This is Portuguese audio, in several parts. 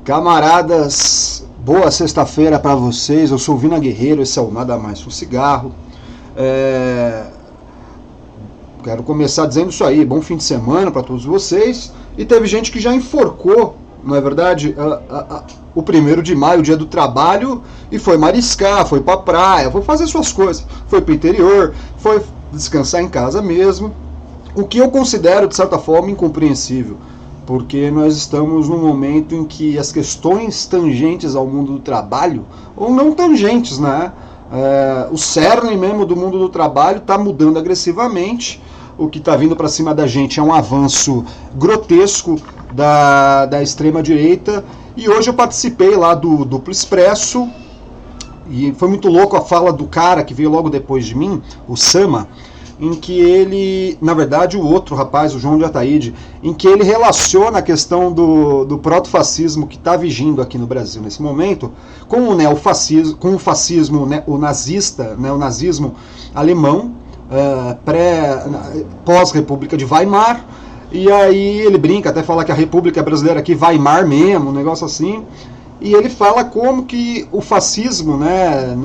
Camaradas, boa sexta-feira para vocês. Eu sou o Vina Guerreiro, esse é o Nada Mais que um Cigarro. Quero começar dizendo isso aí, bom fim de semana para todos vocês. E teve gente que já enforcou, não é verdade, o 1º de maio, o dia do trabalho, e foi mariscar, foi pra praia, foi fazer suas coisas, foi pro interior, foi descansar em casa mesmo. O que eu considero, de certa forma, incompreensível, porque nós estamos num momento em que as questões tangentes ao mundo do trabalho, ou não tangentes, né? O cerne mesmo do mundo do trabalho está mudando agressivamente. O que está vindo para cima da gente é um avanço grotesco da extrema-direita. E hoje eu participei lá do Duplo Expresso, e foi muito louco a fala do cara que veio logo depois de mim, o Sama, em que ele, na verdade o outro rapaz, o João de Ataíde, em que ele relaciona a questão do protofascismo que está vigindo aqui no Brasil nesse momento com o neofascismo, com o fascismo, o nazista, o nazismo alemão, pós-República de Weimar. E aí ele brinca, até fala que a República Brasileira aqui Weimar mesmo, um negócio assim. E ele fala como que o fascismo, né,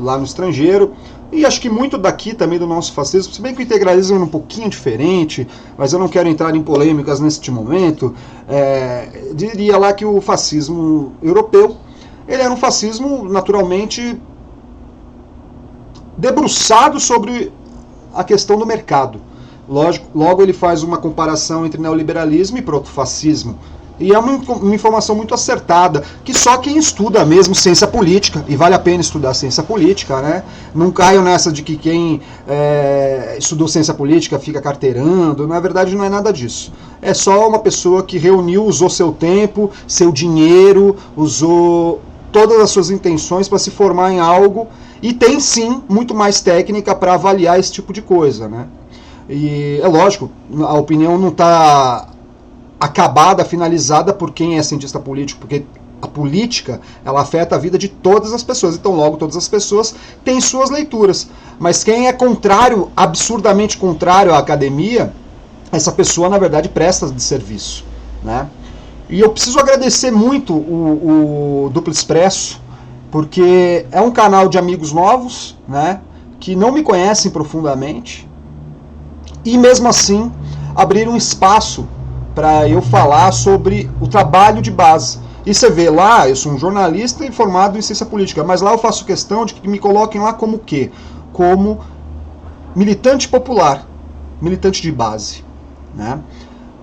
lá no estrangeiro, e acho que muito daqui também do nosso fascismo, se bem que o integralismo é um pouquinho diferente, mas eu não quero entrar em polêmicas neste momento, diria lá que o fascismo europeu, ele era um fascismo naturalmente debruçado sobre a questão do mercado. Logo ele faz uma comparação entre neoliberalismo e protofascismo. E é uma informação muito acertada, que só quem estuda mesmo ciência política, e vale a pena estudar ciência política, né? Não caio nessa de que quem estudou ciência política fica carteirando, na verdade não é nada disso. É só uma pessoa que reuniu, usou seu tempo, seu dinheiro, usou todas as suas intenções para se formar em algo, e tem sim muito mais técnica para avaliar esse tipo de coisa, né? E é lógico, a opinião não está acabada, finalizada por quem é cientista político, porque a política, ela afeta a vida de todas as pessoas, então logo todas as pessoas têm suas leituras, mas quem é contrário, absurdamente contrário à academia, essa pessoa na verdade presta de serviço, né? E eu preciso agradecer muito o Duplo Expresso, porque é um canal de amigos novos, né, que não me conhecem profundamente, e mesmo assim abrir um espaço para eu falar sobre o trabalho de base. E você vê lá, eu sou um jornalista formado em ciência política, mas lá eu faço questão de que me coloquem lá como o quê? Como militante popular, militante de base, né?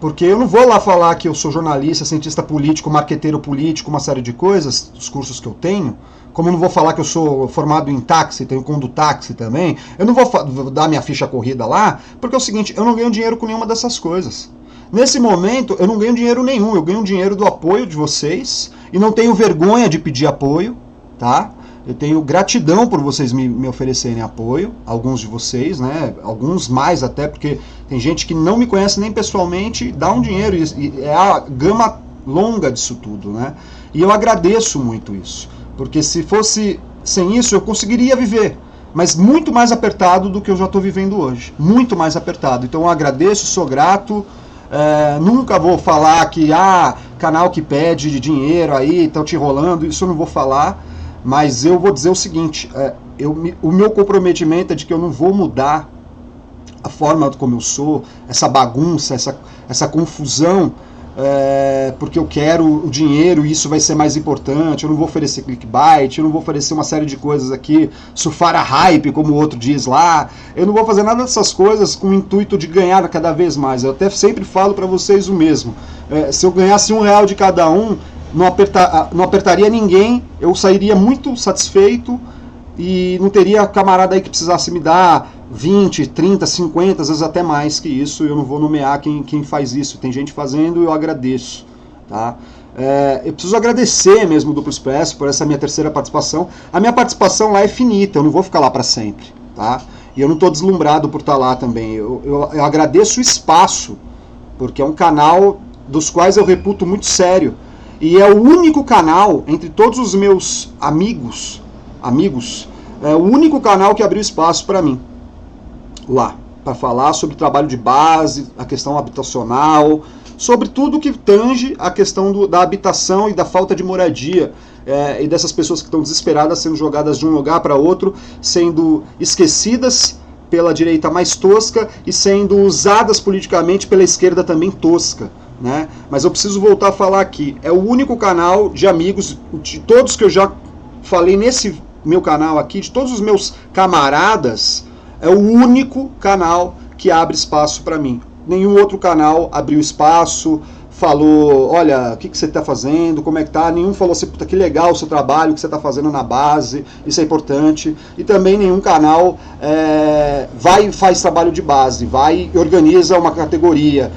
Porque eu não vou lá falar que eu sou jornalista, cientista político, marqueteiro político, uma série de coisas, dos cursos que eu tenho, como eu não vou falar que eu sou formado em táxi, tenho condutáxi também, eu não vou dar minha ficha corrida lá, porque é o seguinte, eu não ganho dinheiro com nenhuma dessas coisas. Nesse momento, eu não ganho dinheiro nenhum, eu ganho dinheiro do apoio de vocês, e não tenho vergonha de pedir apoio, tá? Eu tenho gratidão por vocês me oferecerem apoio, alguns de vocês, né? Alguns mais até, porque tem gente que não me conhece nem pessoalmente, dá um dinheiro, e é a gama longa disso tudo, né? E eu agradeço muito isso, porque se fosse sem isso eu conseguiria viver, mas muito mais apertado do que eu já estou vivendo hoje, muito mais apertado. Então eu agradeço, sou grato. Nunca vou falar que canal que pede dinheiro aí, estão te enrolando, isso eu não vou falar, mas eu vou dizer o seguinte, o meu comprometimento é de que eu não vou mudar a forma como eu sou, essa bagunça, essa confusão, porque eu quero o dinheiro e isso vai ser mais importante, eu não vou oferecer clickbait, eu não vou oferecer uma série de coisas aqui, surfar a hype, como o outro diz lá, eu não vou fazer nada dessas coisas com o intuito de ganhar cada vez mais. Eu até sempre falo para vocês o mesmo, se eu ganhasse R$1 de cada um, não apertaria ninguém, eu sairia muito satisfeito e não teria camarada aí que precisasse me dar 20, 30, 50, às vezes até mais que isso. Eu não vou nomear quem faz isso, tem gente fazendo e eu agradeço, tá? Eu preciso agradecer mesmo o Duplo Expresso por essa minha terceira participação. A minha participação lá é finita, eu não vou ficar lá para sempre, tá? E eu não estou deslumbrado por estar lá também, eu agradeço o espaço, porque é um canal dos quais eu reputo muito sério, e é o único canal entre todos os meus amigos, é o único canal que abriu espaço para mim lá, para falar sobre trabalho de base, a questão habitacional, sobre tudo que tange a questão da habitação e da falta de moradia, e dessas pessoas que estão desesperadas sendo jogadas de um lugar para outro, sendo esquecidas pela direita mais tosca e sendo usadas politicamente pela esquerda também tosca, né? Mas eu preciso voltar a falar aqui, é o único canal de amigos, de todos que eu já falei nesse meu canal aqui, de todos os meus camaradas, é o único canal que abre espaço para mim. Nenhum outro canal abriu espaço, falou, olha, o que você está fazendo, como é que tá? Nenhum falou assim, puta, que legal o seu trabalho que você está fazendo na base, isso é importante. E também nenhum canal vai e faz trabalho de base, vai e organiza uma categoria.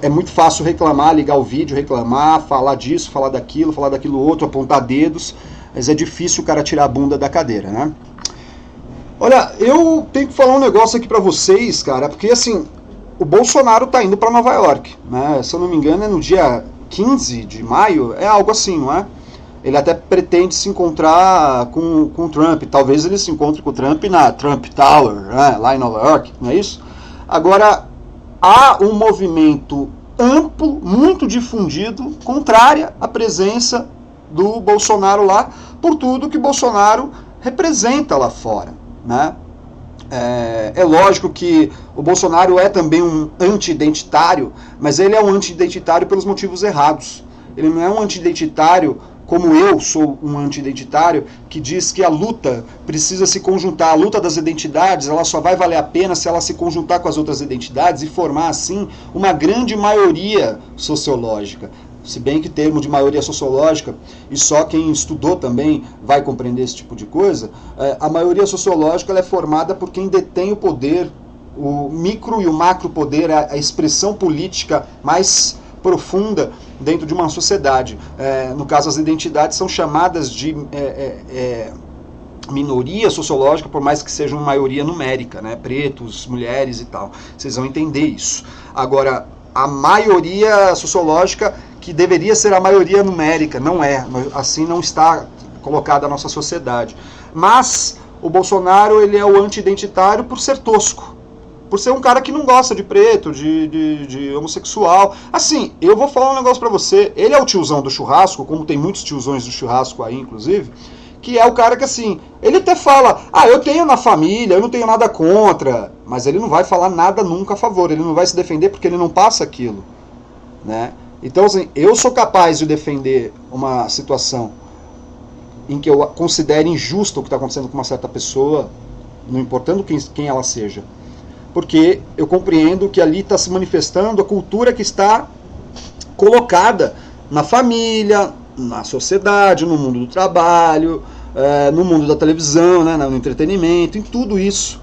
É muito fácil reclamar, ligar o vídeo, reclamar, falar disso, falar daquilo outro, apontar dedos, mas é difícil o cara tirar a bunda da cadeira, né? Olha, eu tenho que falar um negócio aqui pra vocês, cara, porque assim, o Bolsonaro tá indo pra Nova York, né? Se eu não me engano é no dia 15 de maio, é algo assim, não é? Ele até pretende se encontrar com o Trump, talvez ele se encontre com o Trump na Trump Tower, né? Lá em Nova York, não é isso? Agora, há um movimento amplo, muito difundido, contrária à presença do Bolsonaro lá, por tudo que Bolsonaro representa lá fora, né? É lógico que o Bolsonaro é também um anti-identitário, mas ele é um anti-identitário pelos motivos errados. Ele não é um anti-identitário como eu sou um anti-identitário, que diz que a luta precisa se conjuntar. A luta das identidades, ela só vai valer a pena se ela se conjuntar com as outras identidades e formar, assim, uma grande maioria sociológica. Se bem que termo de maioria sociológica, e só quem estudou também vai compreender esse tipo de coisa, a maioria sociológica ela é formada por quem detém o poder, o micro e o macro poder, a expressão política mais profunda dentro de uma sociedade. No caso, as identidades são chamadas de minoria sociológica, por mais que sejam maioria numérica, né? Pretos, mulheres e tal. Vocês vão entender isso. Agora, a maioria sociológica, que deveria ser a maioria numérica, não é. Assim não está colocada a nossa sociedade. Mas o Bolsonaro, ele é o anti-identitário por ser tosco. Por ser um cara que não gosta de preto, de homossexual. Assim, eu vou falar um negócio pra você. Ele é o tiozão do churrasco, como tem muitos tiozões do churrasco aí, inclusive, que é o cara que, assim, ele até fala, eu tenho na família, eu não tenho nada contra, mas ele não vai falar nada nunca a favor, ele não vai se defender porque ele não passa aquilo, né? Então, assim, eu sou capaz de defender uma situação em que eu considere injusto o que está acontecendo com uma certa pessoa, não importando quem ela seja, porque eu compreendo que ali está se manifestando a cultura que está colocada na família, na sociedade, no mundo do trabalho, no mundo da televisão, né, no entretenimento, em tudo isso.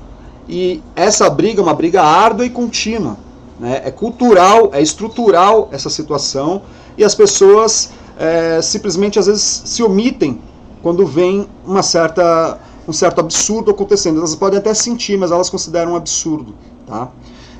E essa briga é uma briga árdua e contínua, né? É cultural, é estrutural essa situação, e as pessoas simplesmente às vezes se omitem quando vem um certo absurdo acontecendo. Elas podem até sentir, mas elas consideram um absurdo, tá?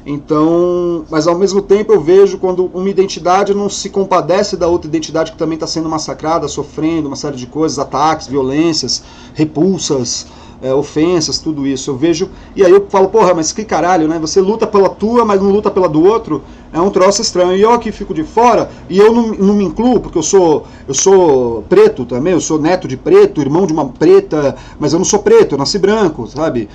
Então, mas ao mesmo tempo eu vejo quando uma identidade não se compadece da outra identidade que também está sendo massacrada, sofrendo uma série de coisas, ataques, violências, repulsas, ofensas, tudo isso. Eu vejo, e aí eu falo, porra, mas que caralho, né? Você luta pela tua, mas não luta pela do outro. É um troço estranho. E eu aqui fico de fora, e eu não me incluo, porque eu sou preto também, eu sou neto de preto, irmão de uma preta, mas eu não sou preto, eu nasci branco, sabe?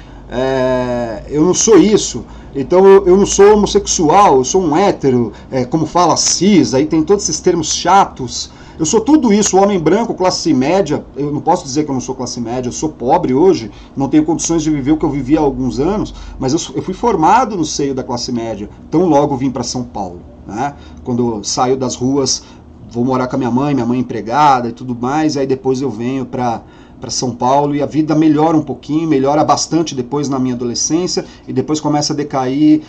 Eu não sou isso. Então eu não sou homossexual, eu sou um hétero, como fala cis, aí tem todos esses termos chatos. Eu sou tudo isso, homem branco, classe média. Eu não posso dizer que eu não sou classe média, eu sou pobre hoje, não tenho condições de viver o que eu vivi há alguns anos, mas eu fui formado no seio da classe média, então logo vim para São Paulo, né? Quando eu saio das ruas, vou morar com a minha mãe empregada e tudo mais, e aí depois eu venho para São Paulo, e a vida melhora um pouquinho, melhora bastante depois na minha adolescência, e depois começa a decair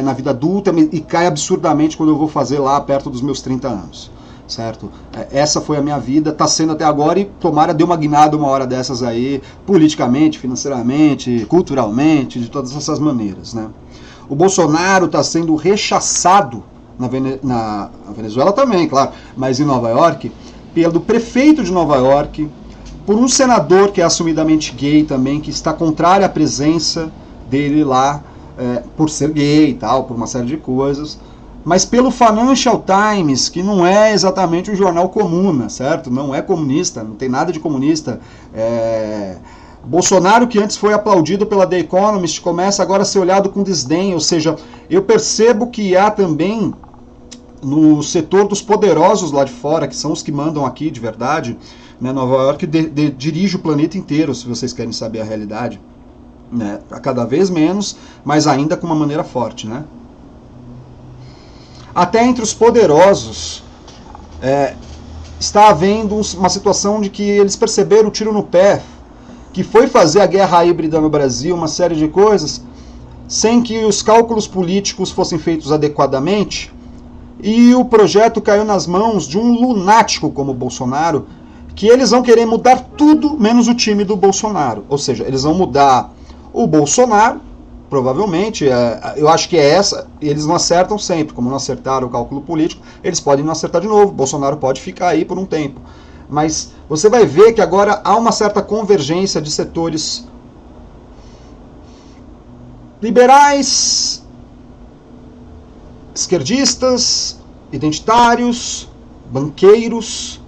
na vida adulta, e cai absurdamente quando eu vou fazer lá perto dos meus 30 anos. Certo? Essa foi a minha vida, está sendo até agora, e tomara dê uma guinada uma hora dessas aí, politicamente, financeiramente, culturalmente, de todas essas maneiras, né? O Bolsonaro está sendo rechaçado na Venezuela também, claro, mas em Nova York, pelo prefeito de Nova York, por um senador que é assumidamente gay também, que está contrário à presença dele lá, por ser gay e tal, por uma série de coisas. mas pelo Financial Times, que não é exatamente um jornal comum, certo? Não é comunista, não tem nada de comunista. Bolsonaro, que antes foi aplaudido pela The Economist, começa agora a ser olhado com desdém, ou seja, eu percebo que há também no setor dos poderosos lá de fora, que são os que mandam aqui de verdade, né? Nova York dirige o planeta inteiro, se vocês querem saber a realidade, né? Cada vez menos, mas ainda com uma maneira forte, né? Até entre os poderosos está havendo uma situação de que eles perceberam o tiro no pé, que foi fazer a guerra híbrida no Brasil, uma série de coisas, sem que os cálculos políticos fossem feitos adequadamente, e o projeto caiu nas mãos de um lunático como o Bolsonaro, que eles vão querer mudar tudo menos o time do Bolsonaro. Ou seja, eles vão mudar o Bolsonaro, provavelmente, eu acho que é essa, eles não acertam sempre, como não acertaram o cálculo político, eles podem não acertar de novo, Bolsonaro pode ficar aí por um tempo. Mas você vai ver que agora há uma certa convergência de setores liberais, esquerdistas, identitários, banqueiros,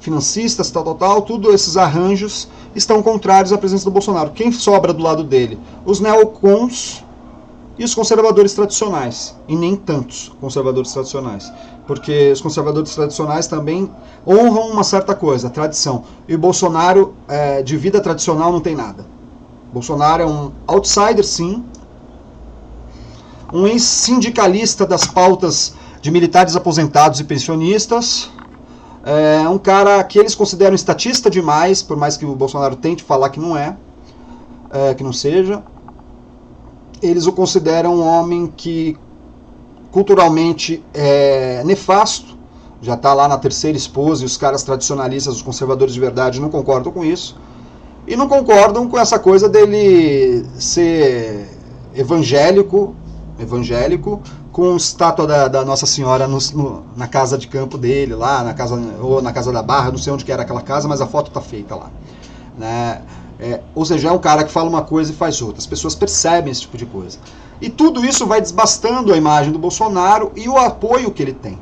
financistas, tal, tudo esses arranjos estão contrários à presença do Bolsonaro. Quem sobra do lado dele? Os neocons e os conservadores tradicionais. E nem tantos conservadores tradicionais. Porque os conservadores tradicionais também honram uma certa coisa, a tradição. E o Bolsonaro, de vida tradicional, não tem nada. Bolsonaro é um outsider, sim. Um ex-sindicalista das pautas de militares aposentados e pensionistas. É um cara que eles consideram estatista demais, por mais que o Bolsonaro tente falar que não que não seja. Eles o consideram um homem que culturalmente é nefasto, já está lá na terceira esposa, e os caras tradicionalistas, os conservadores de verdade, não concordam com isso. E não concordam com essa coisa dele ser evangélico, com estátua da Nossa Senhora na casa de campo dele, lá ou na casa da Barra, não sei onde que era aquela casa, mas a foto está feita lá, né? Ou seja, é um cara que fala uma coisa e faz outra. As pessoas percebem esse tipo de coisa. E tudo isso vai desbastando a imagem do Bolsonaro e o apoio que ele tem.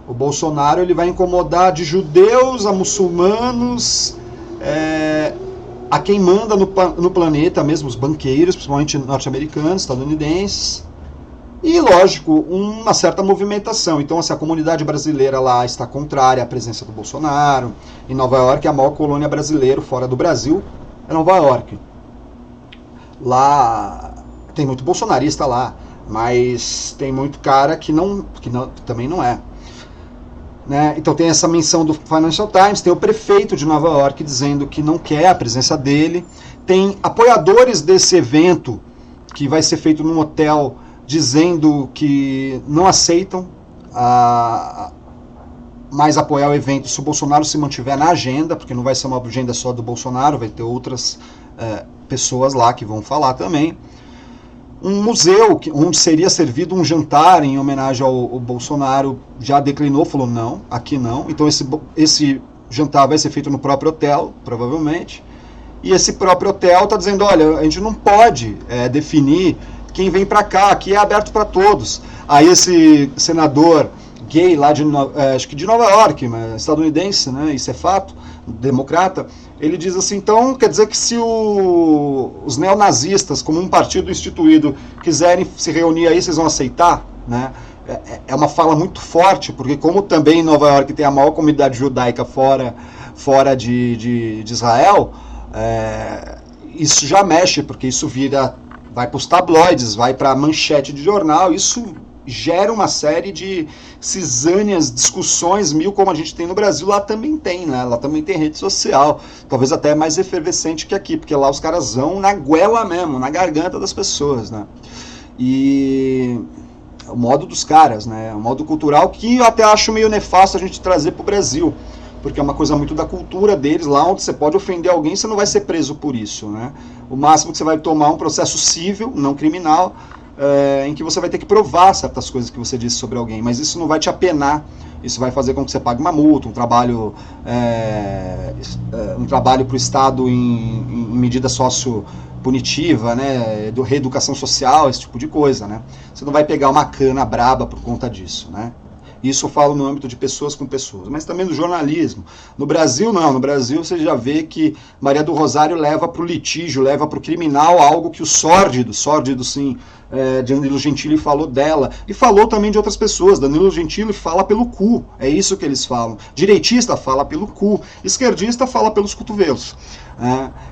O Bolsonaro ele vai incomodar de judeus a muçulmanos, a quem manda no planeta mesmo, os banqueiros, principalmente norte-americanos, estadunidenses. E, lógico, uma certa movimentação. Então, assim, a comunidade brasileira lá está contrária à presença do Bolsonaro. Em Nova York, a maior colônia brasileira fora do Brasil é Nova York. Lá tem muito bolsonarista lá, mas tem muito cara que também não é. Né? Então tem essa menção do Financial Times, tem o prefeito de Nova York dizendo que não quer a presença dele, tem apoiadores desse evento, que vai ser feito num hotel, dizendo que não aceitam mais apoiar o evento se o Bolsonaro se mantiver na agenda, porque não vai ser uma agenda só do Bolsonaro, vai ter outras pessoas lá que vão falar também. Um museu onde seria servido um jantar em homenagem ao Bolsonaro já declinou, falou não, aqui não. Então esse jantar vai ser feito no próprio hotel, provavelmente. E esse próprio hotel está dizendo, olha, a gente não pode definir quem vem para cá, aqui é aberto para todos. Aí esse senador gay lá acho que de Nova York, mas estadunidense, né, isso é fato, democrata, ele diz assim, então quer dizer que se os neonazistas, como um partido instituído, quiserem se reunir aí, vocês vão aceitar? Né? É uma fala muito forte, porque como também em Nova York tem a maior comunidade judaica fora de Israel, isso já mexe, porque isso vai para os tabloides, vai para a manchete de jornal, isso gera uma série de cisâneas, discussões mil, como a gente tem no Brasil, lá também tem, né? Lá também tem rede social, talvez até mais efervescente que aqui, porque lá os caras vão na goela mesmo, na garganta das pessoas, né? E o modo dos caras, né? O modo cultural que eu até acho meio nefasto a gente trazer para o Brasil, porque é uma coisa muito da cultura deles, lá onde você pode ofender alguém, você não vai ser preso por isso, né? O máximo que você vai tomar é um processo civil, não criminal, em que você vai ter que provar certas coisas que você disse sobre alguém, mas isso não vai te apenar, isso vai fazer com que você pague uma multa, um trabalho para o Estado em medida sociopunitiva, né, do reeducação social, esse tipo de coisa, né? Você não vai pegar uma cana braba por conta disso, né? Isso eu falo no âmbito de pessoas com pessoas, mas também no jornalismo. No Brasil, não. No Brasil, você já vê que Maria do Rosário leva para o litígio, leva para o criminal algo que o sórdido sim, Danilo Gentili falou dela. E falou também de outras pessoas. Danilo Gentili fala pelo cu. É isso que eles falam. Direitista fala pelo cu. Esquerdista fala pelos cotovelos.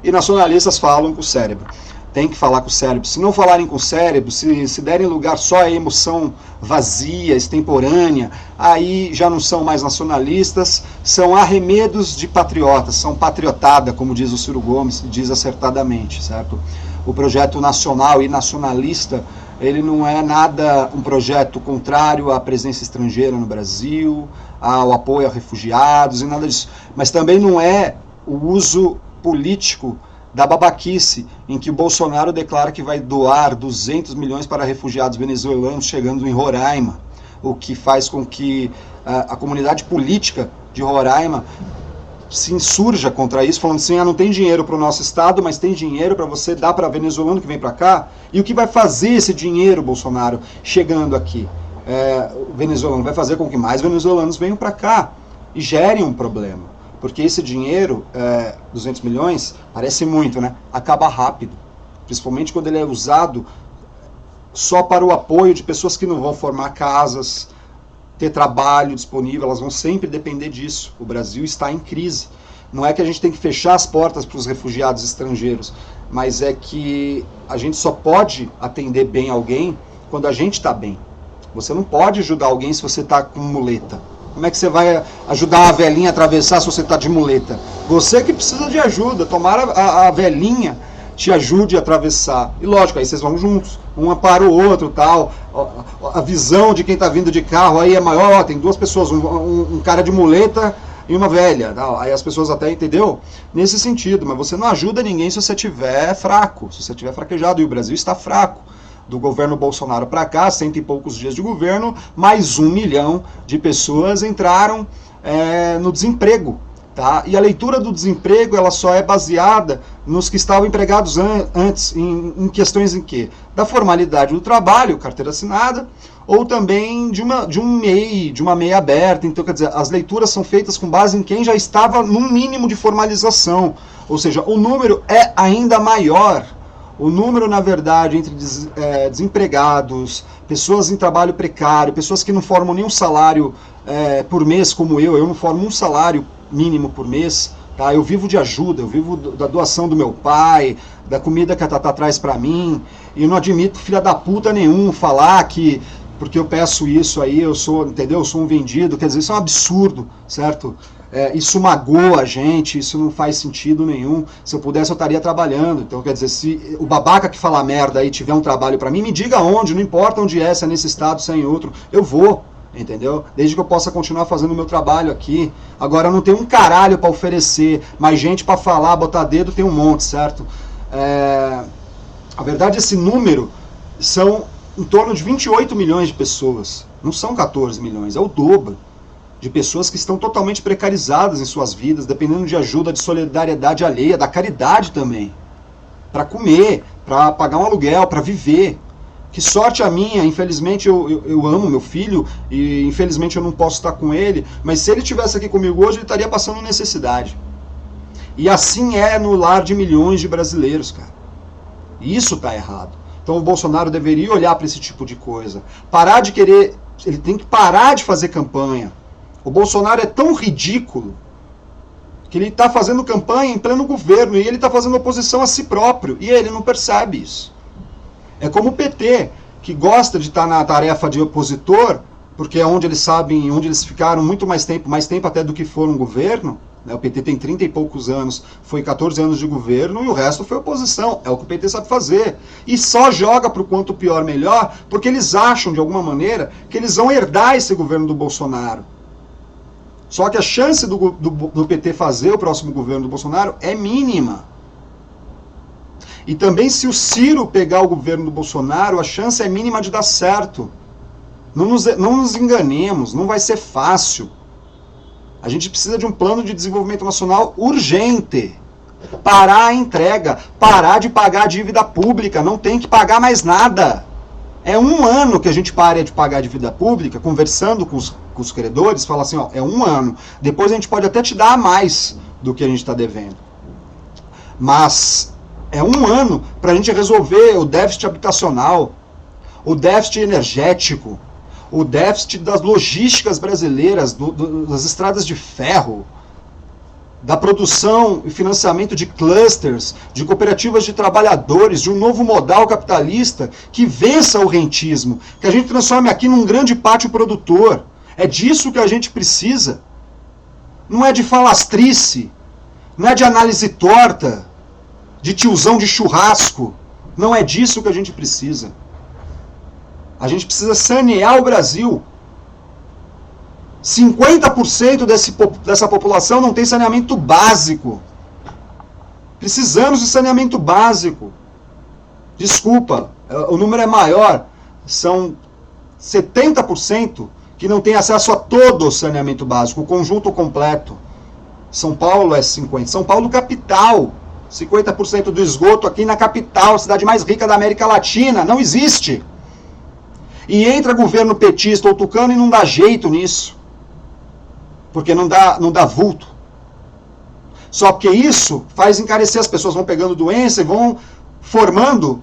E nacionalistas falam com o cérebro. Tem que falar com o cérebro. Se não falarem com o cérebro, se derem lugar só à emoção vazia, extemporânea, aí já não são mais nacionalistas, são arremedos de patriotas, são patriotada, como diz o Ciro Gomes, diz acertadamente, certo? O projeto nacional e nacionalista, ele não é nada um projeto contrário à presença estrangeira no Brasil, ao apoio a refugiados e nada disso. Mas também não é o uso político da babaquice, em que o Bolsonaro declara que vai doar 200 milhões para refugiados venezuelanos chegando em Roraima, o que faz com que a comunidade política de Roraima se insurja contra isso, falando assim, não tem dinheiro para o nosso estado, mas tem dinheiro para você dar para venezuelano que vem para cá. E o que vai fazer esse dinheiro, Bolsonaro, chegando aqui? O venezuelano vai fazer com que mais venezuelanos venham para cá e gerem um problema. Porque esse dinheiro, 200 milhões, parece muito, né? Acaba rápido. Principalmente quando ele é usado só para o apoio de pessoas que não vão formar casas, ter trabalho disponível, elas vão sempre depender disso. O Brasil está em crise. Não é que a gente tem que fechar as portas para os refugiados estrangeiros, mas é que a gente só pode atender bem alguém quando a gente está bem. Você não pode ajudar alguém se você está com muleta. Como é que você vai ajudar a velhinha a atravessar se você está de muleta? Você que precisa de ajuda. Tomara a velhinha te ajude a atravessar. E lógico, aí vocês vão juntos. Um para o outro, tal. A visão de quem está vindo de carro aí é maior. Tem duas pessoas, um cara de muleta e uma velha. Tal. Aí as pessoas até, entendeu? Nesse sentido. Mas você não ajuda ninguém se você estiver fraco. Se você estiver fraquejado. E o Brasil está fraco. Do governo Bolsonaro para cá, 100 e poucos dias de governo, mais 1 milhão de pessoas entraram no desemprego. Tá? E a leitura do desemprego ela só é baseada nos que estavam empregados antes, em questões em quê? Da formalidade do trabalho, carteira assinada, ou também de um MEI, de uma MEI aberta. Então, quer dizer, as leituras são feitas com base em quem já estava num mínimo de formalização. Ou seja, o número é ainda maior. O número, na verdade, entre desempregados, pessoas em trabalho precário, pessoas que não formam nenhum salário por mês, como eu não formo um salário mínimo por mês, tá? Eu vivo de ajuda, eu vivo da doação do meu pai, da comida que a Tatá traz pra mim, e não admito filha da puta nenhum falar que, porque eu peço isso aí, eu sou, entendeu? Eu sou um vendido, quer dizer, isso é um absurdo, certo? Isso magoa a gente, isso não faz sentido nenhum. Se eu pudesse, eu estaria trabalhando. Então, quer dizer, se o babaca que fala merda aí tiver um trabalho pra mim, me diga onde, não importa onde é, se é nesse estado, se é em outro, eu vou, entendeu? Desde que eu possa continuar fazendo o meu trabalho aqui. Agora, eu não tenho um caralho pra oferecer, mas gente pra falar, botar dedo, tem um monte, certo? A verdade, esse número são em torno de 28 milhões de pessoas. Não são 14 milhões, é o dobro. De pessoas que estão totalmente precarizadas em suas vidas, dependendo de ajuda, de solidariedade alheia, da caridade também. Para comer, para pagar um aluguel, para viver. Que sorte a minha, infelizmente eu amo meu filho e infelizmente eu não posso estar com ele, mas se ele estivesse aqui comigo hoje, ele estaria passando necessidade. E assim é no lar de milhões de brasileiros, cara. E isso está errado. Então o Bolsonaro deveria olhar para esse tipo de coisa. Parar de querer, ele tem que parar de fazer campanha. O Bolsonaro é tão ridículo que ele está fazendo campanha em pleno governo e ele está fazendo oposição a si próprio. E ele não percebe isso. É como o PT, que gosta de estar na tarefa de opositor, porque é onde eles sabem, onde eles ficaram muito mais tempo até do que foram um governo. O PT tem 30 e poucos anos, foi 14 anos de governo e o resto foi oposição. É o que o PT sabe fazer. E só joga para o quanto pior melhor, porque eles acham, de alguma maneira, que eles vão herdar esse governo do Bolsonaro. Só que a chance do PT fazer o próximo governo do Bolsonaro é mínima. E também, se o Ciro pegar o governo do Bolsonaro, a chance é mínima de dar certo. Não nos enganemos, não vai ser fácil. A gente precisa de um plano de desenvolvimento nacional urgente. Parar a entrega, parar de pagar a dívida pública, não tem que pagar mais nada. É 1 ano que a gente para de pagar a dívida pública, conversando com os credores, fala assim, ó, é 1 ano. Depois a gente pode até te dar mais do que a gente está devendo. Mas é 1 ano para a gente resolver o déficit habitacional, o déficit energético, o déficit das logísticas brasileiras, das estradas de ferro, da produção e financiamento de clusters, de cooperativas de trabalhadores, de um novo modal capitalista que vença o rentismo, que a gente transforme aqui num grande pátio produtor. É disso que a gente precisa. Não é de falastrice, não é de análise torta, de tiozão de churrasco. Não é disso que a gente precisa. A gente precisa sanear o Brasil. 50% dessa população não tem saneamento básico. Precisamos de saneamento básico. Desculpa, o número é maior. São 70% que não tem acesso a todo o saneamento básico, o conjunto completo. São Paulo é 50%. São Paulo capital. 50% do esgoto aqui na capital, a cidade mais rica da América Latina. Não existe. E entra governo petista ou tucano e não dá jeito nisso. Porque não dá vulto. Só que isso faz encarecer, as pessoas vão pegando doença e vão formando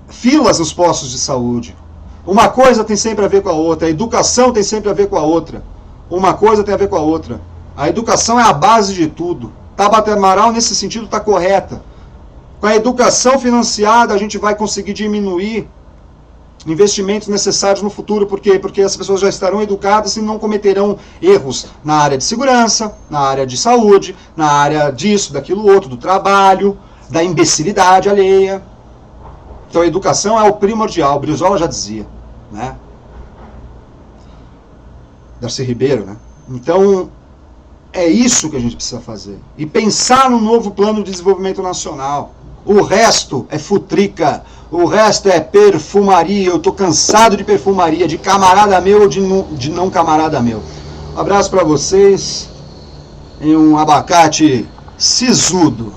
filas nos postos de saúde. Uma coisa tem sempre a ver com a outra, a educação tem sempre a ver com a outra. Uma coisa tem a ver com a outra. A educação é a base de tudo. Tabata Amaral, nesse sentido, está correta. Com a educação financiada, a gente vai conseguir diminuir investimentos necessários no futuro. Por quê? Porque as pessoas já estarão educadas e não cometerão erros na área de segurança, na área de saúde, na área disso, daquilo outro, do trabalho, da imbecilidade alheia. Então a educação é o primordial, Brizola já dizia, né? Darcy Ribeiro, né? Então é isso que a gente precisa fazer. E pensar no novo plano de desenvolvimento nacional. O resto é futrica. O resto é perfumaria. Eu tô cansado de perfumaria, de camarada meu ou de não camarada meu. Um abraço para vocês e um abacate sisudo.